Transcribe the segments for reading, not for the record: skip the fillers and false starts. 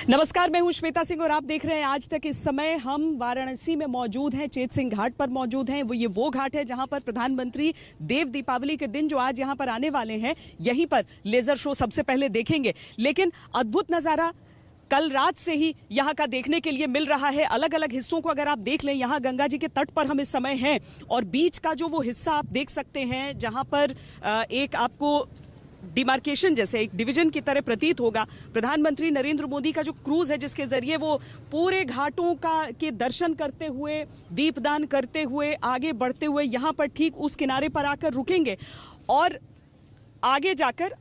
नमस्कार, मैं हूं श्वेता सिंह और आप देख रहे हैं आज तक। इस समय हम वाराणसी में मौजूद हैं, चेत सिंह घाट पर मौजूद हैं। वो घाट है जहां पर प्रधानमंत्री देव दीपावली के दिन जो आज यहां पर आने वाले हैं, यहीं पर लेजर शो सबसे पहले देखेंगे। लेकिन अद्भुत नज़ारा कल रात से ही यहाँ का देखने के लिए मिल रहा है। अलग अलग हिस्सों को अगर आप देख लें, यहाँ गंगा जी के तट पर हम इस समय हैं और बीच का जो वो हिस्सा आप देख सकते हैं जहाँ पर एक आपको डिमार्केशन जैसे एक डिवीजन की तरह प्रतीत होगा। प्रधानमंत्री नरेंद्र मोदी का जो क्रूज है जिसके जरिए वो पूरे घाटों के दर्शन करते हुए, दीपदान करते हुए, आगे बढ़ते हुए यहाँ पर ठीक उस किनारे पर आकर रुकेंगे और आगे जाकर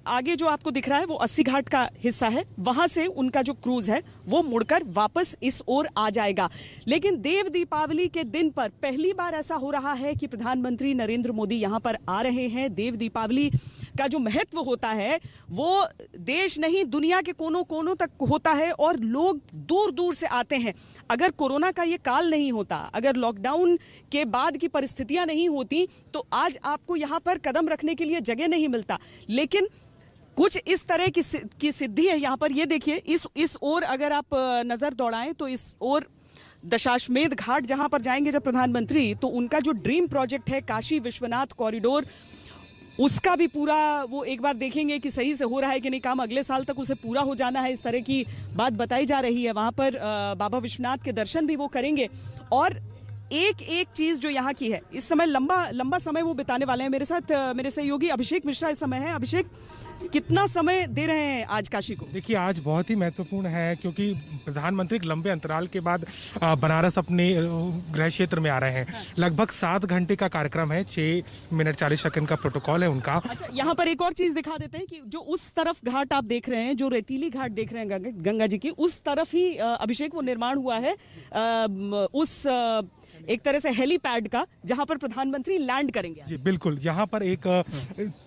आगे जो आपको दिख रहा है वो 80 घाट का हिस्सा है, वहां से उनका जो क्रूज है वो मुड़कर वापस इस ओर आ जाएगा। लेकिन देव दीपावली के दिन पर पहली बार ऐसा हो रहा है कि प्रधानमंत्री नरेंद्र मोदी यहां पर आ रहे हैं। देव दीपावली का जो महत्व होता है वो देश नहीं दुनिया के कोनों कोनों तक होता है और लोग दूर दूर से आते हैं। अगर कोरोना का ये काल नहीं होता, अगर लॉकडाउन के बाद की परिस्थितियां नहीं होती, तो आज आपको यहाँ पर कदम रखने के लिए जगह नहीं मिलता। लेकिन कुछ इस तरह की सिद्धि है यहाँ पर। ये देखिए, इस ओर अगर आप नजर दौड़ाएं तो इस ओर दशाश्वमेध घाट जहां पर जाएंगे जब प्रधानमंत्री, तो उनका जो ड्रीम प्रोजेक्ट है काशी विश्वनाथ कॉरिडोर, उसका भी पूरा वो एक बार देखेंगे कि सही से हो रहा है कि नहीं काम। अगले साल तक उसे पूरा हो जाना है, इस तरह की बात बताई जा रही है। वहां पर बाबा विश्वनाथ के दर्शन भी वो करेंगे और एक एक चीज जो यहाँ की है, इस समय लंबा समय वो बिताने वाले हैं। मेरे साथ मेरे सहयोगी अभिषेक मिश्रा इस समय है। अभिषेक, कितना समय दे रहे हैं आज काशी को? देखिए, आज बहुत ही महत्वपूर्ण है क्योंकि प्रधानमंत्री एक लंबे अंतराल के बाद बनारस अपने गृह क्षेत्र में आ रहे हैं। हाँ। लगभग 7 घंटे का कार्यक्रम है, 6 मिनट 40 सेकंड का प्रोटोकॉल है उनका। अच्छा, यहाँ पर एक और चीज दिखा देते हैं कि जो उस तरफ घाट आप देख रहे हैं, जो रेतीली घाट देख रहे हैं गंगा जी की, उस तरफ ही अभिषेक वो निर्माण हुआ है उस एक तरह से हेलीपैड का, जहां पर प्रधानमंत्री लैंड करेंगे। जी बिल्कुल, यहाँ पर एक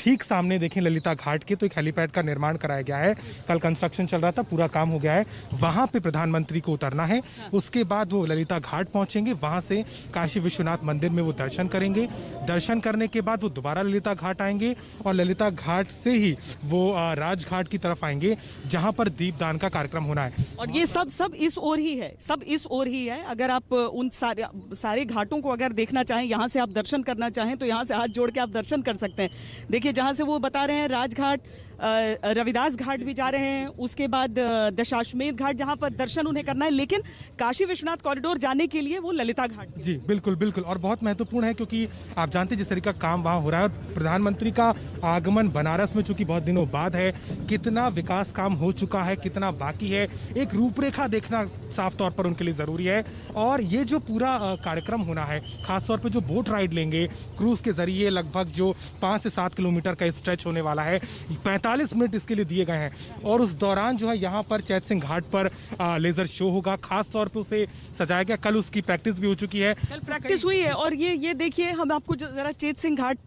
ठीक सामने देखें ललिता घाट के, तो एक हेलीपैड का निर्माण कराया गया है। कल कंस्ट्रक्शन चल रहा था, पूरा काम हो गया है। वहां पे प्रधानमंत्री को उतरना है। उसके बाद वो ललिता घाट पहुंचेंगे, वहां से काशी विश्वनाथ मंदिर में वो दर्शन करेंगे। दर्शन करने के बाद वो दोबारा ललिता घाट आएंगे और ललिता घाट से ही वो राजघाट की तरफ आएंगे जहां पर दीपदान का कार्यक्रम होना है। और ये सब इस ओर ही है, सब इस ओर ही है। अगर आप उन सारे घाटों को अगर देखना चाहें, यहाँ से आप दर्शन करना चाहें, तो यहाँ से हाथ जोड़ के आप दर्शन कर सकते हैं। देखिए, जहाँ से वो बता रहे हैं राजघाट, रविदास घाट भी जा रहे हैं, उसके बाद दशाश्वमेध घाट जहाँ पर दर्शन उन्हें करना है। लेकिन काशी विश्वनाथ कॉरिडोर जाने के लिए वो ललिता घाट। जी बिल्कुल बिल्कुल, और बहुत महत्वपूर्ण है क्योंकि आप जानते हैं जिस तरीके का काम वहाँ हो रहा है। प्रधानमंत्री का आगमन बनारस में चूंकि बहुत दिनों बाद है, कितना विकास काम हो चुका है, कितना बाकी है, एक रूपरेखा देखना साफ तौर पर उनके लिए जरूरी है। और ये जो पूरा कार्यक्रम होना है, खासतौर पर जो बोट राइड लेंगे क्रूज के जरिए, लगभग जो 5 से 7 किलोमीटर का स्ट्रेच होने वाला है, 45 मिनट इसके लिए दिए गए हैं। और उस दौरान जो है यहाँ पर चैत सिंह घाट पर लेजर शो होगा, खास तौर पर उसे सजाया गया। कल उसकी प्रैक्टिस भी हो चुकी है, कल प्रैक्टिस हुई है। और ये देखिए, हम आपको जरा चेत सिंह घाट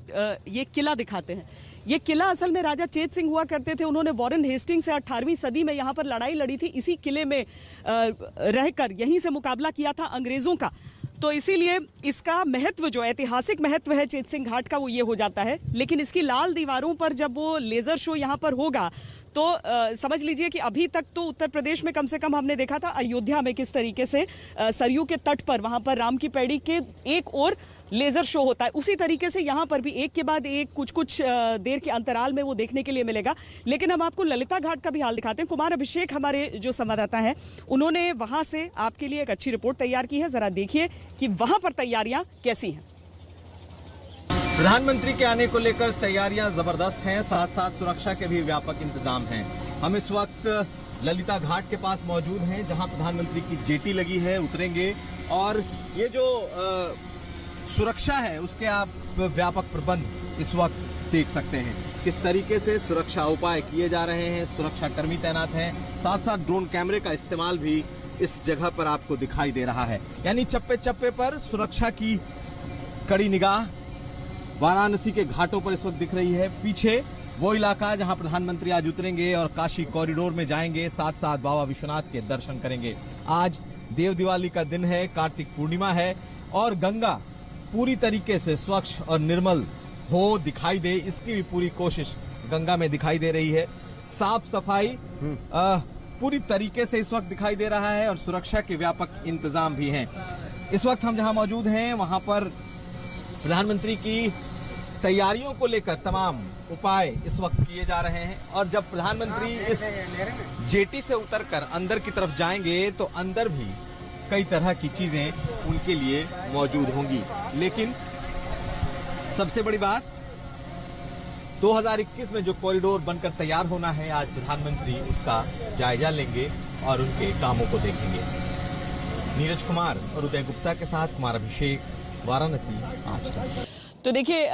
ये किला दिखाते हैं। ये किला असल में राजा चेत सिंह हुआ करते थे। उन्होंने वॉरेन हेस्टिंग से 18वीं सदी में यहाँ पर लड़ाई लड़ी थी। इसी किले में रहकर यहीं से मुकाबला किया था अंग्रेजों का। तो इसीलिए इसका महत्व, जो ऐतिहासिक महत्व है चेत सिंह घाट का, वो ये हो जाता है। लेकिन इसकी लाल दीवारों पर जब वो लेजर शो यहाँ पर होगा तो समझ लीजिए कि अभी तक तो उत्तर प्रदेश में कम से कम हमने देखा था अयोध्या में किस तरीके से सरयू के तट पर, वहां पर राम की पैड़ी के एक और लेजर शो होता है, उसी तरीके से यहाँ पर भी एक के बाद एक कुछ देर के अंतराल में वो देखने के लिए मिलेगा। लेकिन हम आपको ललिता घाट का भी हाल दिखाते हैं। कुमार अभिषेक हमारे जो संवाददाता हैं, उन्होंने वहां से आपके लिए एक अच्छी रिपोर्ट तैयार की है। जरा देखिए कि वहां पर तैयारियां कैसी हैं। प्रधानमंत्री के आने को लेकर तैयारियां जबरदस्त हैं, साथ साथ सुरक्षा के भी व्यापक इंतजाम हैं। हम इस वक्त ललिता घाट के पास मौजूद हैं, जहां प्रधानमंत्री की जेटी लगी है, उतरेंगे। और ये जो सुरक्षा है उसके आप व्यापक प्रबंध इस वक्त देख सकते हैं, किस तरीके से सुरक्षा उपाय किए जा रहे हैं। सुरक्षा कर्मी तैनात हैं, साथ साथ ड्रोन कैमरे का इस्तेमाल भी इस जगह पर आपको दिखाई दे रहा है। यानी चप्पे चप्पे पर सुरक्षा की कड़ी निगाह वाराणसी के घाटों पर इस वक्त दिख रही है। पीछे वो इलाका जहां प्रधानमंत्री आज उतरेंगे और काशी कॉरिडोर में जाएंगे, साथ साथ बाबा विश्वनाथ के दर्शन करेंगे। आज देव दिवाली का दिन है, कार्तिक पूर्णिमा है और गंगा पूरी तरीके से स्वच्छ और निर्मल हो, दिखाई दे, इसकी भी पूरी कोशिश गंगा में दिखाई दे रही है। साफ सफाई पूरी तरीके से इस वक्त दिखाई दे रहा है और सुरक्षा के व्यापक इंतजाम भी हैं। इस वक्त हम जहां मौजूद हैं वहां पर प्रधानमंत्री की तैयारियों को लेकर तमाम उपाय इस वक्त किए जा रहे हैं और जब प्रधानमंत्री इस जेटी से उतरकर अंदर की तरफ जाएंगे तो अंदर भी कई तरह की चीजें उनके लिए मौजूद होंगी। लेकिन सबसे बड़ी बात 2021 में जो कॉरिडोर बनकर तैयार होना है, आज प्रधानमंत्री उसका जायजा लेंगे और उनके कामों को देखेंगे। नीरज कुमार और उदय गुप्ता के साथ कुमार अभिषेक, वाराणसी, आज तक। तो देखिए,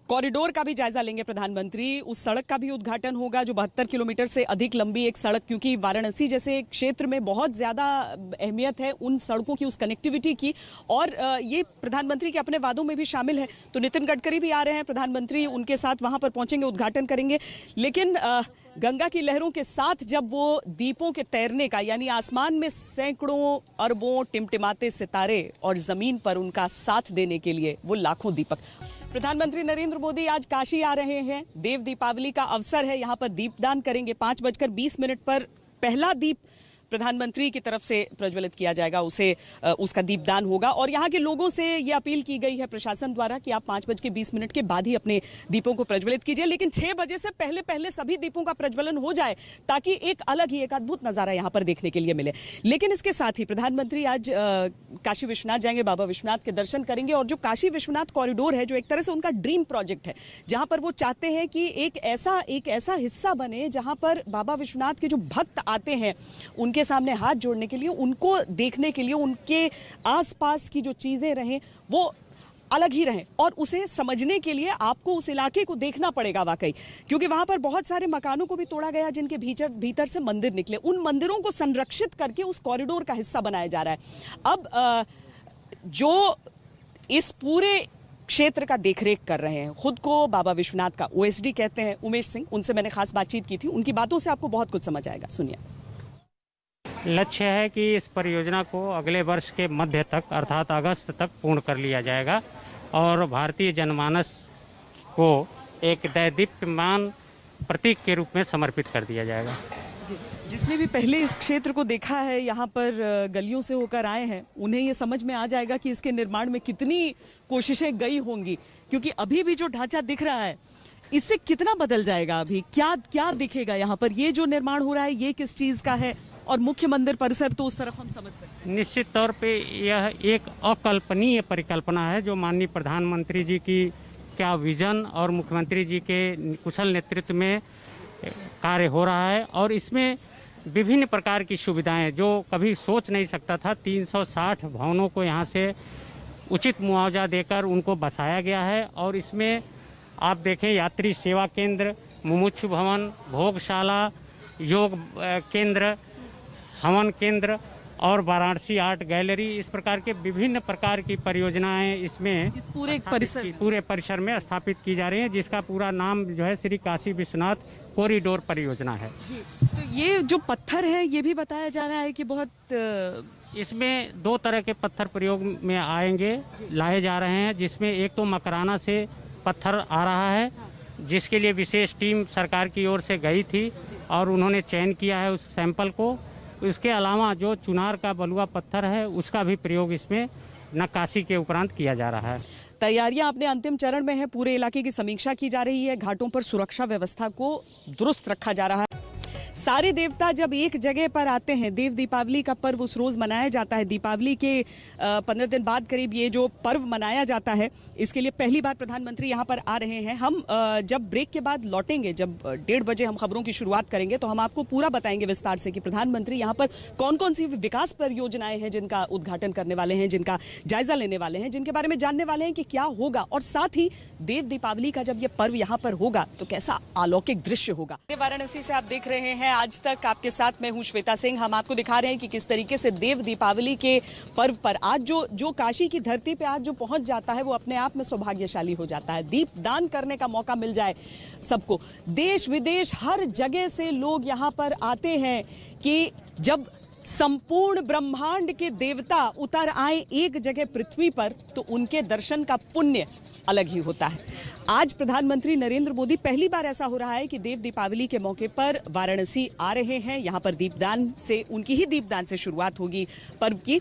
कॉरिडोर का भी जायजा लेंगे प्रधानमंत्री, उस सड़क का भी उद्घाटन होगा जो 72 किलोमीटर से अधिक लंबी एक सड़क, क्योंकि वाराणसी जैसे क्षेत्र में बहुत ज़्यादा अहमियत है उन सड़कों की, उस कनेक्टिविटी की, और ये प्रधानमंत्री के अपने वादों में भी शामिल है। तो नितिन गडकरी भी आ रहे हैं, प्रधानमंत्री उनके साथ वहाँ पर पहुँचेंगे, उद्घाटन करेंगे। लेकिन गंगा की लहरों के साथ जब वो दीपों के तैरने का, यानी आसमान में सैकड़ों अरबों टिमटिमाते सितारे और ज़मीन पर उनका साथ देने के लिए वो लाखों दीपक। प्रधानमंत्री नरेंद्र मोदी आज काशी आ रहे हैं, देव दीपावली का अवसर है, यहाँ पर दीपदान करेंगे। 5:20 पर पहला दीप प्रधानमंत्री की तरफ से प्रज्वलित किया जाएगा, उसका दीपदान होगा। और यहाँ के लोगों से ये अपील की गई है प्रशासन द्वारा कि आप 5:20 के बाद ही अपने दीपों को प्रज्वलित कीजिए, लेकिन 6 बजे से पहले सभी दीपों का प्रज्वलन हो जाए ताकि एक अलग ही, एक अद्भुत नज़ारा यहाँ पर देखने के लिए मिले। लेकिन इसके साथ ही प्रधानमंत्री आज काशी विश्वनाथ जाएंगे, बाबा विश्वनाथ के दर्शन करेंगे। और जो काशी विश्वनाथ कॉरिडोर है, जो एक तरह से उनका ड्रीम प्रोजेक्ट है, जहाँ पर वो चाहते हैं कि एक ऐसा हिस्सा बने जहाँ पर बाबा विश्वनाथ के जो भक्त आते हैं उनके सामने हाथ जोड़ने के लिए, उनको देखने के लिए, उनके आसपास की जो चीजें रहें वो अलग ही रहें, और उसे समझने के लिए आपको उस इलाके को देखना पड़ेगा वाकई, क्योंकि वहां पर बहुत सारे मकानों को भी तोड़ा गया जिनके भीतर से मंदिर निकले। उन मंदिरों को संरक्षित करके उस कॉरिडोर का हिस्सा बनाया जा रहा है। अब जो इस पूरे क्षेत्र का देखरेख कर रहे हैं, खुद को बाबा विश्वनाथ का OSD कहते हैं, उमेश सिंह, उनसे मैंने खास बातचीत की थी। उनकी बातों से आपको बहुत कुछ समझ आएगा, सुनिए। लक्ष्य है कि इस परियोजना को अगले वर्ष के मध्य तक अर्थात अगस्त तक पूर्ण कर लिया जाएगा और भारतीय जनमानस को एक दैदीप्यमान प्रतीक के रूप में समर्पित कर दिया जाएगा। जिसने भी पहले इस क्षेत्र को देखा है, यहाँ पर गलियों से होकर आए हैं, उन्हें ये समझ में आ जाएगा कि इसके निर्माण में कितनी कोशिशें गई होंगी, क्योंकि अभी भी जो ढांचा दिख रहा है इससे कितना बदल जाएगा, अभी क्या दिखेगा यहाँ पर। ये जो निर्माण हो रहा है ये किस चीज़ का है, और मुख्य मंदिर परिसर तो उस तरफ हम समझ सकते हैं। निश्चित तौर पे यह एक अकल्पनीय परिकल्पना है जो माननीय प्रधानमंत्री जी की क्या विजन और मुख्यमंत्री जी के कुशल नेतृत्व में कार्य हो रहा है। और इसमें विभिन्न प्रकार की सुविधाएं जो कभी सोच नहीं सकता था, 360 भवनों को यहाँ से उचित मुआवजा देकर उनको बसाया गया है। और इसमें आप देखें, यात्री सेवा केंद्र, मुमुक्षु भवन, भोगशाला, योग केंद्र, हवन केंद्र और वाराणसी आर्ट गैलरी, इस प्रकार के विभिन्न प्रकार की परियोजनाएं इसमें इस पूरे परिसर में स्थापित की जा रही हैं, जिसका पूरा नाम जो है श्री काशी विश्वनाथ कॉरिडोर परियोजना है जी। तो ये जो पत्थर है ये भी बताया जा रहा है कि बहुत इसमें 2 तरह के पत्थर प्रयोग में लाए जा रहे हैं, जिसमें एक तो मकराना से पत्थर आ रहा है, जिसके लिए विशेष टीम सरकार की ओर से गई थी और उन्होंने चयन किया है उस सैंपल को। इसके अलावा जो चुनार का बलुआ पत्थर है उसका भी प्रयोग इसमें नक्काशी के उपरांत किया जा रहा है। तैयारियां अपने अंतिम चरण में है, पूरे इलाके की समीक्षा की जा रही है, घाटों पर सुरक्षा व्यवस्था को दुरुस्त रखा जा रहा है। सारे देवता जब एक जगह पर आते हैं, देव दीपावली का पर्व उस रोज मनाया जाता है। दीपावली के 15 दिन बाद करीब ये जो पर्व मनाया जाता है, इसके लिए पहली बार प्रधानमंत्री यहाँ पर आ रहे हैं। हम जब ब्रेक के बाद लौटेंगे, जब 1:30 बजे हम खबरों की शुरुआत करेंगे, तो हम आपको पूरा बताएंगे विस्तार से कि प्रधानमंत्री यहाँ पर कौन कौन सी विकास परियोजनाएं हैं जिनका उद्घाटन करने वाले हैं, जिनका जायजा लेने वाले हैं, जिनके बारे में जानने वाले हैं कि क्या होगा। और साथ ही देव दीपावली का जब ये पर्व यहाँ पर होगा तो कैसा अलौकिक दृश्य होगा। वाराणसी से आप देख रहे हैं आज तक, आपके साथ मैं हूं श्वेता सिंह। हम आपको दिखा रहे हैं कि किस तरीके से देव दीपावली के पर्व पर आज जो काशी की धरती पे आज जो पहुंच जाता है वो अपने आप में सौभाग्यशाली हो जाता है। दीप दान करने का मौका मिल जाए सबको। देश विदेश हर जगह से लोग यहाँ पर आते हैं कि जब संपूर्ण ब्रह्मांड के देवता उतर आए एक जगह पृथ्वी पर तो उनके दर्शन का पुण्य अलग ही होता है। आज प्रधानमंत्री नरेंद्र मोदी पहली बार ऐसा हो रहा है कि देव दीपावली के मौके पर वाराणसी आ रहे हैं। यहाँ पर दीपदान से, उनकी ही दीपदान से शुरुआत होगी पर्व की।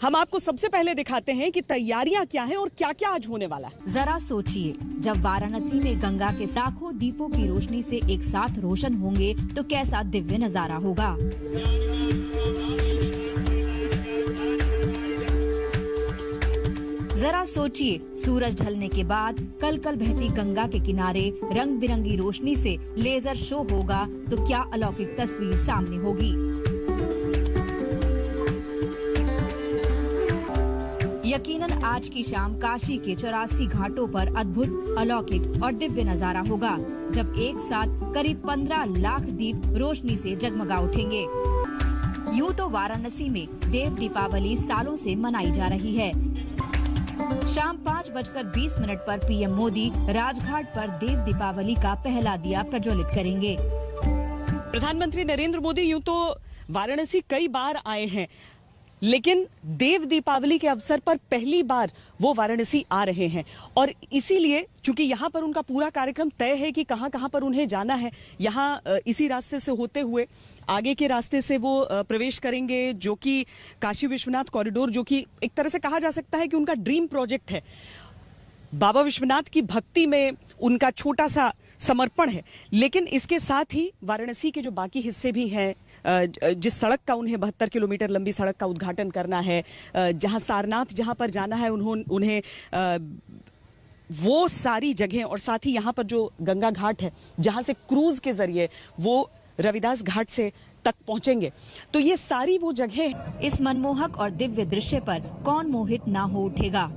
हम आपको सबसे पहले दिखाते हैं कि तैयारियां क्या हैं और क्या क्या आज होने वाला है। जरा सोचिए, जब वाराणसी में गंगा के लाखों दीपों की रोशनी से एक साथ रोशन होंगे तो कैसा दिव्य नजारा होगा। जरा सोचिए, सूरज ढलने के बाद कल कल बहती गंगा के किनारे रंग बिरंगी रोशनी से लेजर शो होगा तो क्या अलौकिक तस्वीर सामने होगी। यकीनन आज की शाम काशी के 84 घाटों पर अद्भुत, अलौकिक और दिव्य नजारा होगा, जब एक साथ करीब 15 लाख दीप रोशनी से जगमगा उठेंगे। यूं तो वाराणसी में देव दीपावली सालों से मनाई जा रही है। शाम 5:20 पर पीएम मोदी राजघाट पर देव दीपावली का पहला दिया प्रज्वलित करेंगे। प्रधानमंत्री नरेंद्र मोदी यूं तो वाराणसी कई बार आए हैं, लेकिन देव दीपावली के अवसर पर पहली बार वो वाराणसी आ रहे हैं और इसीलिए चूंकि यहाँ पर उनका पूरा कार्यक्रम तय है कि कहाँ कहाँ पर उन्हें जाना है, यहाँ इसी रास्ते से होते हुए आगे के रास्ते से वो प्रवेश करेंगे, जो कि काशी विश्वनाथ कॉरिडोर, जो कि एक तरह से कहा जा सकता है कि उनका ड्रीम प्रोजेक्ट है। बाबा विश्वनाथ की भक्ति में उनका छोटा सा समर्पण है। लेकिन इसके साथ ही वाराणसी के जो बाकी हिस्से भी हैं, जिस सड़क का उन्हें 72 किलोमीटर लंबी सड़क का उद्घाटन करना है, जहां सारनाथ जहां पर जाना है उन्हें वो सारी जगह, और साथ ही यहाँ पर जो गंगा घाट है जहां से क्रूज के जरिए वो रविदास घाट से तक पहुंचेंगे, तो ये सारी वो जगह। इस मनमोहक और दिव्य दृश्य पर कौन मोहित ना हो उठेगा।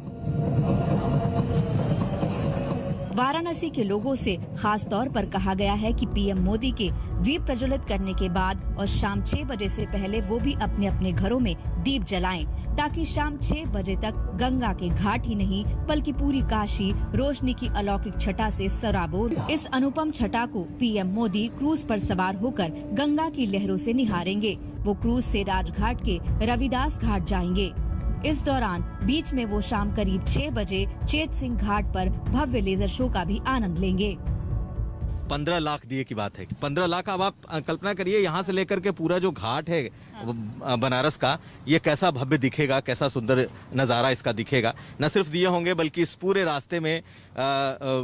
वाराणसी के लोगों से खास तौर पर कहा गया है कि पीएम मोदी के दीप प्रज्वलित करने के बाद और शाम 6 बजे से पहले वो भी अपने अपने घरों में दीप जलाएं, ताकि शाम 6 बजे तक गंगा के घाट ही नहीं बल्कि पूरी काशी रोशनी की अलौकिक छटा से सराबोर। इस अनुपम छटा को पीएम मोदी क्रूज पर सवार होकर गंगा की लहरों से निहारेंगे। वो क्रूज से राजघाट के रविदास घाट जाएंगे। इस दौरान बीच में वो शाम करीब 6 बजे चेत सिंह घाट पर भव्य लेजर शो का भी आनंद लेंगे। 15 लाख दिए की बात है। 15 लाख, अब आप कल्पना करिए यहाँ से लेकर के पूरा जो घाट है बनारस का, ये कैसा भव्य दिखेगा, कैसा सुंदर नज़ारा इसका दिखेगा। न सिर्फ दिए होंगे बल्कि इस पूरे रास्ते में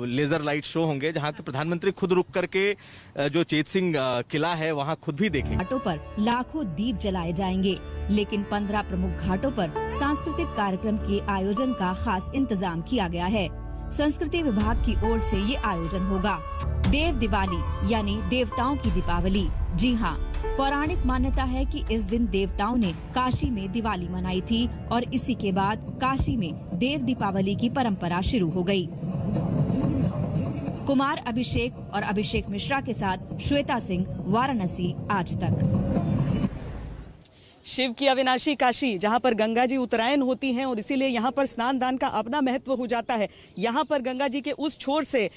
लेजर लाइट शो होंगे, जहाँ के प्रधानमंत्री खुद रुक करके जो चेत सिंह किला है वहाँ खुद भी देखेंगे। घाटों पर लाखों दीप जलाए जाएंगे, लेकिन 15 प्रमुख घाटों पर सांस्कृतिक कार्यक्रम के आयोजन का खास इंतजाम किया गया है। संस्कृति विभाग की ओर से ये आयोजन होगा। देव दिवाली यानी देवताओं की दीपावली। जी हाँ, पौराणिक मान्यता है कि इस दिन देवताओं ने काशी में दिवाली मनाई थी और इसी के बाद काशी में देव दीपावली की परंपरा शुरू हो गई। कुमार अभिषेक और अभिषेक मिश्रा के साथ श्वेता सिंह, वाराणसी आज तक। शिव की अविनाशी काशी, जहां पर गंगा जी उत्तरायण होती हैं और इसीलिए यहां पर स्नान दान का अपना महत्व हो जाता है। यहां पर गंगा जी के उस छोर से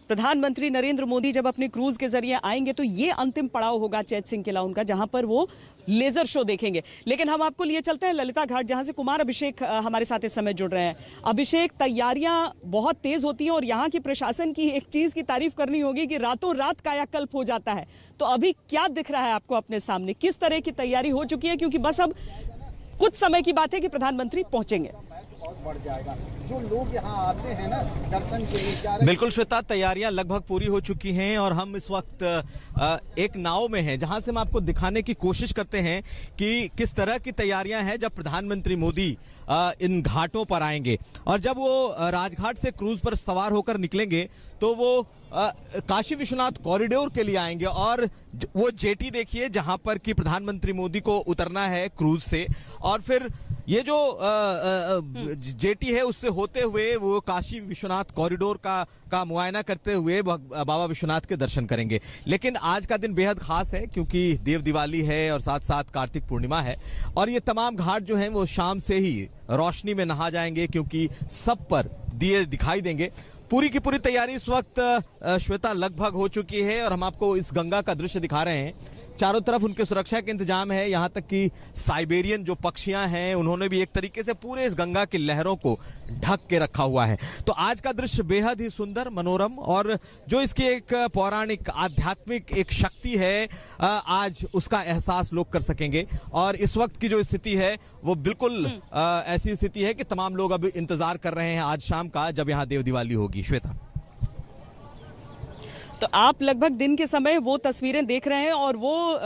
प्रधानमंत्री नरेंद्र मोदी जब अपने क्रूज के जरिए आएंगे तो ये अंतिम पड़ाव होगा चैत सिंह किला उनका, जहां पर वो लेजर शो देखेंगे। लेकिन हम आपको लिए चलते हैं ललिता घाट, जहां से कुमार अभिषेक हमारे साथ इस समय जुड़ रहे हैं। अभिषेक, तैयारियां बहुत तेज होती हैं और यहाँ की प्रशासन की एक चीज की तारीफ करनी होगी कि रातों रात कायाकल्प हो जाता है। तो अभी क्या दिख रहा है आपको अपने सामने, किस तरह की तैयारी हो चुकी है, क्योंकि बस अब कुछ समय की बात है कि प्रधानमंत्री पहुंचेंगे। बढ़ जाएगा, जो लोग यहाँ आते हैं ना दर्शन के लिए। बिल्कुल श्वेता, तैयारियां लगभग पूरी हो चुकी हैं और हम इस वक्त एक नाव में हैं, जहां से हम आपको दिखाने की कोशिश करते हैं कि किस तरह की तैयारियां हैं जब प्रधानमंत्री मोदी इन घाटों पर आएंगे। और जब वो राजघाट से क्रूज पर सवार होकर निकलेंगे तो वो काशी विश्वनाथ कॉरिडोर के लिए आएंगे और वो जेटी देखिए जहां पर कि प्रधानमंत्री मोदी को उतरना है क्रूज से, और फिर ये जो जेटी है उससे होते हुए वो काशी विश्वनाथ कॉरिडोर का मुआयना करते हुए बाबा विश्वनाथ के दर्शन करेंगे। लेकिन आज का दिन बेहद खास है क्योंकि देव दिवाली है और साथ साथ कार्तिक पूर्णिमा है और ये तमाम घाट जो हैं वो शाम से ही रोशनी में नहा जाएंगे क्योंकि सब पर दिए दिखाई देंगे। पूरी की पूरी तैयारी इस वक्त श्वेता लगभग हो चुकी है और हम आपको इस गंगा का दृश्य दिखा रहे हैं चारों तरफ उनके सुरक्षा के इंतजाम है, यहाँ तक कि साइबेरियन जो पक्षियां हैं उन्होंने भी एक तरीके से पूरे इस गंगा की लहरों को ढक के रखा हुआ है। तो आज का दृश्य बेहद ही सुंदर, मनोरम, और जो इसकी एक पौराणिक आध्यात्मिक एक शक्ति है आज उसका एहसास लोग कर सकेंगे। और इस वक्त की जो स्थिति है वो बिल्कुल ऐसी स्थिति है कि तमाम लोग अब इंतजार कर रहे हैं आज शाम का, जब यहाँ देव दिवाली होगी। श्वेता, तो आप लगभग दिन के समय वो तस्वीरें देख रहे हैं और वो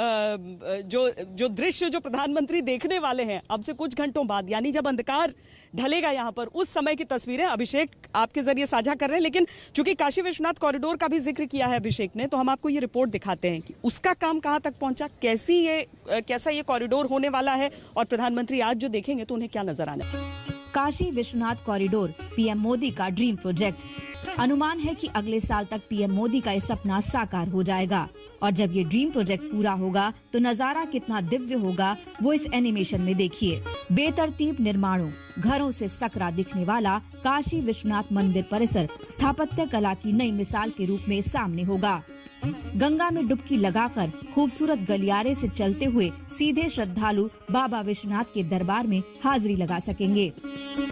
जो दृश्य जो प्रधानमंत्री देखने वाले हैं अब से कुछ घंटों बाद, यानी जब अंधकार ढलेगा यहाँ पर, उस समय की तस्वीरें अभिषेक आपके जरिए साझा कर रहे हैं। लेकिन चूंकि काशी विश्वनाथ कॉरिडोर का भी जिक्र किया है अभिषेक ने, तो हम आपको ये रिपोर्ट दिखाते हैं कि उसका काम कहाँ तक पहुंचा, कैसा ये कॉरिडोर होने वाला है और प्रधानमंत्री आज जो देखेंगे तो उन्हें क्या नजर आने। काशी विश्वनाथ कॉरिडोर पीएम मोदी का ड्रीम प्रोजेक्ट। अनुमान है कि अगले साल तक पीएम मोदी का ये सपना साकार हो जाएगा और जब ये ड्रीम प्रोजेक्ट पूरा होगा तो नजारा कितना दिव्य होगा वो इस एनिमेशन में देखिए। बेतरतीब निर्माणों, घरों से सकरा दिखने वाला काशी विश्वनाथ मंदिर परिसर स्थापत्य कला की नई मिसाल के रूप में सामने होगा। गंगा में डुबकी लगाकर खूबसूरत गलियारे से चलते हुए सीधे श्रद्धालु बाबा विश्वनाथ के दरबार में हाजिरी लगा सकेंगे।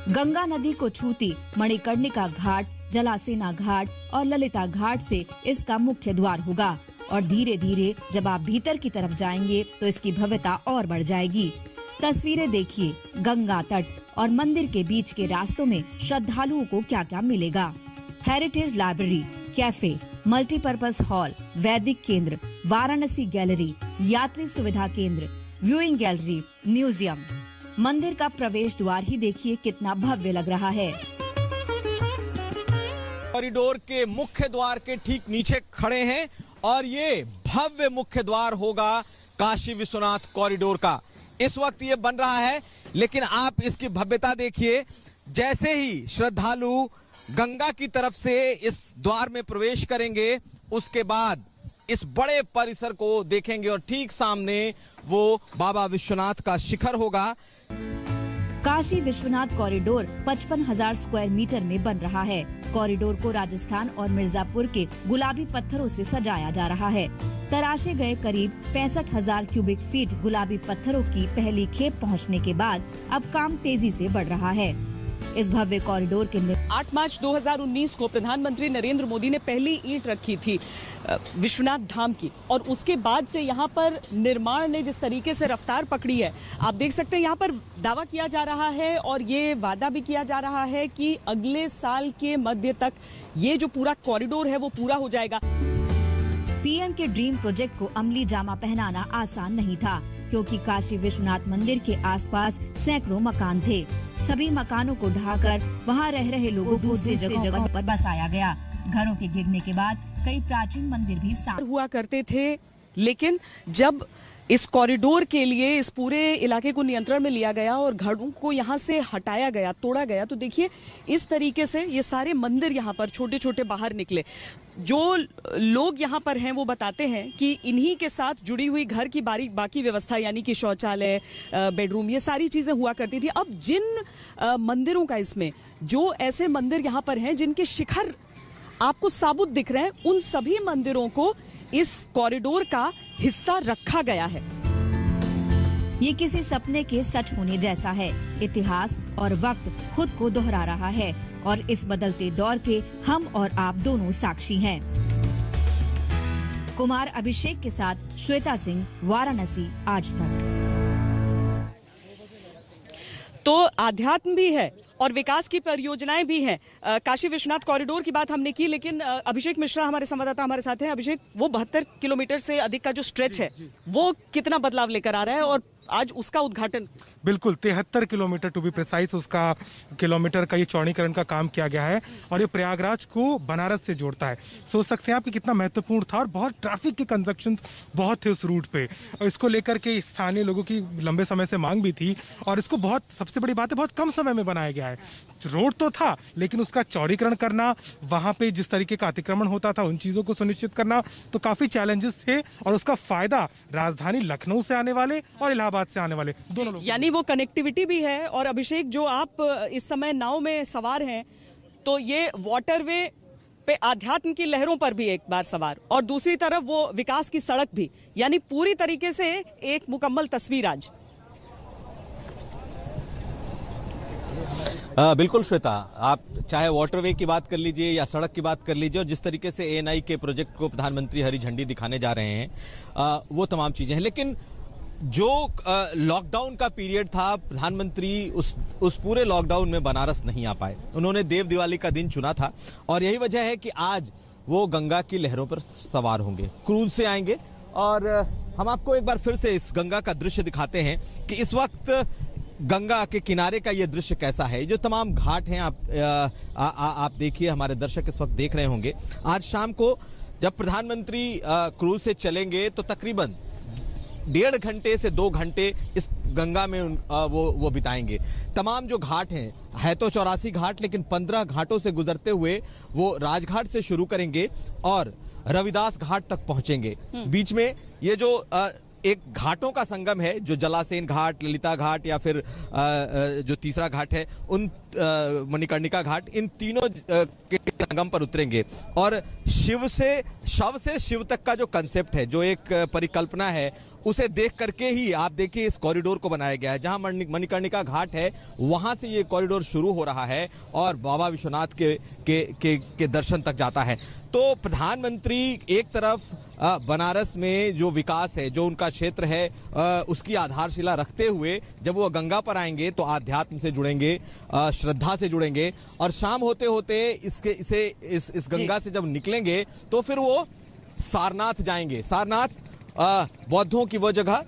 गंगा नदी को छूती मणिकर्णिका घाट, जलासेना घाट और ललिता घाट से इसका मुख्य द्वार होगा और धीरे धीरे जब आप भीतर की तरफ जाएंगे तो इसकी भव्यता और बढ़ जाएगी। तस्वीरें देखिए, गंगा तट और मंदिर के बीच के रास्तों में श्रद्धालुओं को क्या क्या मिलेगा। Heritage library, cafe, multipurpose hall, वैदिक केंद्र, वाराणसी गैलरी, यात्री सुविधा केंद्र, व्यूइंग गैलरी, म्यूजियम। मंदिर का प्रवेश द्वार ही देखिए कितना भव्य लग रहा है। कॉरिडोर के मुख्य द्वार के ठीक नीचे खड़े हैं और ये भव्य मुख्य द्वार होगा काशी विश्वनाथ कॉरिडोर का। इस वक्त ये बन रहा है, लेकिन आप इसकी भव्यता देखिए। जैसे ही श्रद्धालु गंगा की तरफ से इस द्वार में प्रवेश करेंगे, उसके बाद इस बड़े परिसर को देखेंगे और ठीक सामने वो बाबा विश्वनाथ का शिखर होगा। Kashi Vishwanath corridor 55,000 square metre में बन रहा है। कॉरिडोर को राजस्थान और मिर्जापुर के गुलाबी पत्थरों से सजाया जा रहा है। तराशे गए करीब 65,000 क्यूबिक फीट गुलाबी पत्थरों की पहली खेप पहुंचने के बाद अब काम तेजी से बढ़ रहा है। इस भव्य कॉरिडोर के 8 मार्च 2019 को प्रधानमंत्री नरेंद्र मोदी ने पहली ईंट रखी थी विश्वनाथ धाम की, और उसके बाद से यहाँ पर निर्माण ने जिस तरीके से रफ्तार पकड़ी है, आप देख सकते हैं यहाँ पर दावा किया जा रहा है और ये वादा भी किया जा रहा है कि अगले साल के मध्य तक ये जो पूरा कॉरिडोर है वो पूरा हो जाएगा। पीएम के ड्रीम प्रोजेक्ट को अमली जामा पहनाना आसान नहीं था, क्योंकि काशी विश्वनाथ मंदिर के आसपास सैकड़ों मकान थे। सभी मकानों को ढाकर वहां रह रहे लोगों को दूसरी जगहों पर बसाया गया। घरों के गिरने के बाद कई प्राचीन मंदिर भी हुआ करते थे, लेकिन जब इस कॉरिडोर के लिए इस पूरे इलाके को नियंत्रण में लिया गया और घरों को यहाँ से हटाया गया, तोड़ा गया, तो देखिए इस तरीके से ये सारे मंदिर यहाँ पर छोटे छोटे बाहर निकले। जो लोग यहाँ पर हैं वो बताते हैं कि इन्हीं के साथ जुड़ी हुई घर की बाकी व्यवस्था, यानी कि शौचालय, बेडरूम, ये सारी चीजें हुआ करती थी। अब जिन मंदिरों का, इसमें जो ऐसे मंदिर यहाँ पर हैं जिनके शिखर आपको साबुत दिख रहे हैं, उन सभी मंदिरों को इस कॉरिडोर का हिस्सा रखा गया है। ये किसी सपने के सच होने जैसा है। इतिहास और वक्त खुद को दोहरा रहा है और इस बदलते दौर के हम और आप दोनों साक्षी हैं। कुमार अभिषेक के साथ श्वेता सिंह, वाराणसी, आज तक। तो आध्यात्म भी है और विकास की परियोजनाएं भी हैं। काशी विश्वनाथ कॉरिडोर की बात हमने की, लेकिन अभिषेक मिश्रा हमारे संवाददाता हमारे साथ हैं। अभिषेक, वो 72 किलोमीटर से अधिक का जो स्ट्रेच है वो कितना बदलाव लेकर आ रहा है और आज उसका उद्घाटन? बिल्कुल 73 किलोमीटर टू बी प्रिसाइज उसका किलोमीटर का ये चौड़ीकरण का काम किया गया है और ये प्रयागराज को बनारस से जोड़ता है। सोच सकते हैं आप कि कितना महत्वपूर्ण था और बहुत ट्रैफिक के कंजक्शन बहुत थे उस रूट पे, और इसको लेकर के स्थानीय लोगों की लंबे समय से मांग भी थी और इसको बहुत, सबसे बड़ी बात है, बहुत कम समय में बनाया गया है। रोड तो था लेकिन उसका चौड़ीकरण करना, वहां पे जिस तरीके का अतिक्रमण होता था उन चीजों को सुनिश्चित करना, तो काफी चैलेंजेस थे और उसका फायदा राजधानी लखनऊ से आने वाले और इलाहाबाद से आने वाले दोनों लोग, यानी वो कनेक्टिविटी भी है। और अभिषेक, जो आप इस समय नाव में सवार हैं, तो ये वाटरवे पे आध्यात्म की लहरों पर भी एक बार सवार, और दूसरी तरफ वो विकास की सड़क भी, यानी पूरी तरीके से एक मुकम्मल तस्वीर आज। बिल्कुल श्वेता, आप चाहे वाटरवे की बात कर लीजिए या सड़क की बात कर लीजिए, और जिस तरीके से एएनआई के प्रोजेक्ट को प्रधानमंत्री हरी झंडी दिखाने जा रहे हैं, वो तमाम चीजें हैं। लेकिन जो लॉकडाउन का पीरियड था, प्रधानमंत्री उस पूरे लॉकडाउन में बनारस नहीं आ पाए। उन्होंने देव दिवाली का दिन चुना था, और यही वजह है कि आज वो गंगा की लहरों पर सवार होंगे, क्रूज से आएंगे। और हम आपको एक बार फिर से इस गंगा का दृश्य दिखाते हैं कि इस वक्त गंगा के किनारे का ये दृश्य कैसा है। जो तमाम घाट हैं, आप देखिए, हमारे दर्शक इस वक्त देख रहे होंगे। आज शाम को जब प्रधानमंत्री क्रूज से चलेंगे तो तकरीबन 1.5 घंटे से 2 घंटे इस गंगा में वो बिताएंगे। तमाम जो घाट हैं, है तो 84 घाट, लेकिन 15 घाटों से गुजरते हुए वो राजघाट से शुरू करेंगे और रविदास घाट तक पहुंचेंगे। बीच में ये जो एक घाटों का संगम है, जो जलासेन घाट, ललिता घाट या फिर जो तीसरा घाट है, उन मणिकर्णिका घाट, इन तीनों के संगम पर उतरेंगे। और शव से शिव तक का जो कंसेप्ट है, जो एक परिकल्पना है, उसे देख करके ही आप देखिए इस कॉरिडोर को बनाया गया है। जहां मणिकर्णिका घाट है, वहां से ये कॉरिडोर शुरू हो रहा है और बाबा विश्वनाथ के दर्शन तक जाता है। तो प्रधानमंत्री एक तरफ बनारस में जो विकास है, जो उनका क्षेत्र है, उसकी आधारशिला रखते हुए जब वो गंगा पर आएंगे तो आध्यात्म से जुड़ेंगे, श्रद्धा से जुड़ेंगे, और शाम होते होते इस गंगा से जब निकलेंगे तो फिर वो सारनाथ जाएंगे। सारनाथ बौद्धों की वो जगह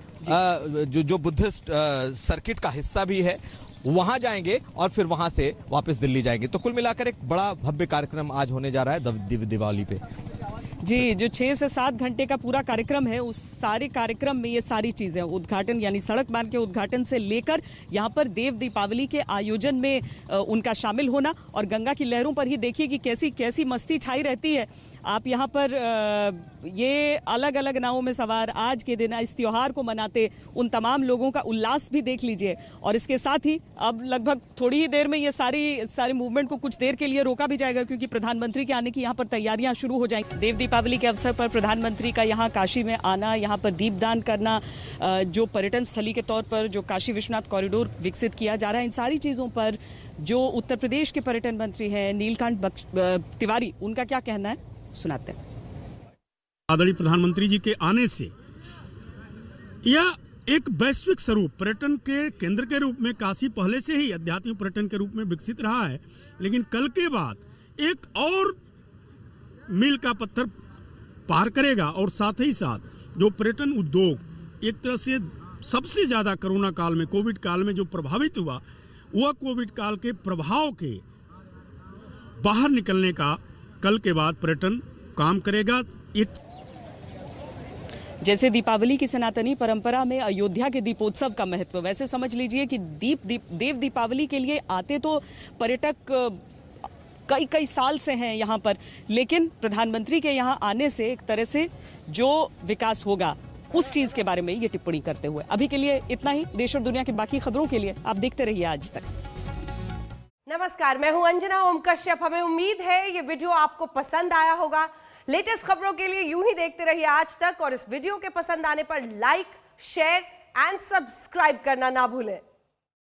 जो बुद्धिस्ट सर्किट का हिस्सा भी है, वहां जाएंगे और फिर वहां से वापस दिल्ली जाएंगे। तो कुल मिलाकर एक बड़ा भव्य कार्यक्रम आज होने जा रहा है दिवाली पे। जी, जो 6 से 7 घंटे का पूरा कार्यक्रम है, उस सारे कार्यक्रम में ये सारी चीज़ें, उद्घाटन यानी सड़क मार्ग के उद्घाटन से लेकर यहाँ पर देव दीपावली के आयोजन में उनका शामिल होना, और गंगा की लहरों पर ही देखिए कि कैसी कैसी मस्ती छाई रहती है। आप यहाँ पर ये अलग अलग नावों में सवार आज के दिन इस त्योहार को मनाते उन तमाम लोगों का उल्लास भी देख लीजिए। और इसके साथ ही अब लगभग थोड़ी ही देर में ये सारी मूवमेंट को कुछ देर के लिए रोका भी जाएगा, क्योंकि प्रधानमंत्री के आने की यहाँ पर तैयारियां शुरू हो जाएंगी। देव दीपावली के अवसर पर प्रधानमंत्री का यहाँ काशी में आना, यहाँ पर दीपदान करना, जो पर्यटन स्थली के तौर पर जो काशी विश्वनाथ कॉरिडोर विकसित किया जा रहा है, इन सारी चीज़ों पर जो उत्तर प्रदेश के पर्यटन मंत्री हैं नीलकंठ तिवारी, उनका क्या कहना है, सुनाते हैं। आदरणीय प्रधानमंत्री जी के आने से यह एक वैश्विक स्वरूप पर्यटन के केंद्र के रूप में काशी पहले से ही आध्यात्मिक पर्यटन के रूप में विकसित रहा है, लेकिन कल के बाद एक और मील का पत्थर पार करेगा। और साथ ही साथ जो पर्यटन उद्योग एक तरह से सबसे ज्यादा कोरोना काल में, कोविड काल में जो प्रभावित हुआ, वह कोविड काल के प्रभाव के बाहर निकलने का कल के बाद पर्यटन काम करेगा। जैसे दीपावली की सनातनी परंपरा में अयोध्या के दीपोत्सव का महत्व, वैसे समझ लीजिए कि देव दीपावली के लिए आते तो पर्यटक कई साल से हैं यहाँ पर, लेकिन प्रधानमंत्री के यहाँ आने से एक तरह से जो विकास होगा उस चीज के बारे में ये टिप्पणी करते हुए। अभी के लिए इतना ही। देश और दुनिया की बाकी खबरों के लिए आप देखते रहिए आज तक। नमस्कार, मैं हूं अंजना ओम कश्यप। हमें उम्मीद है ये वीडियो आपको पसंद आया होगा। लेटेस्ट खबरों के लिए यूं ही देखते रहिए आज तक, और इस वीडियो के पसंद आने पर लाइक, शेयर एंड सब्सक्राइब करना ना भूलें।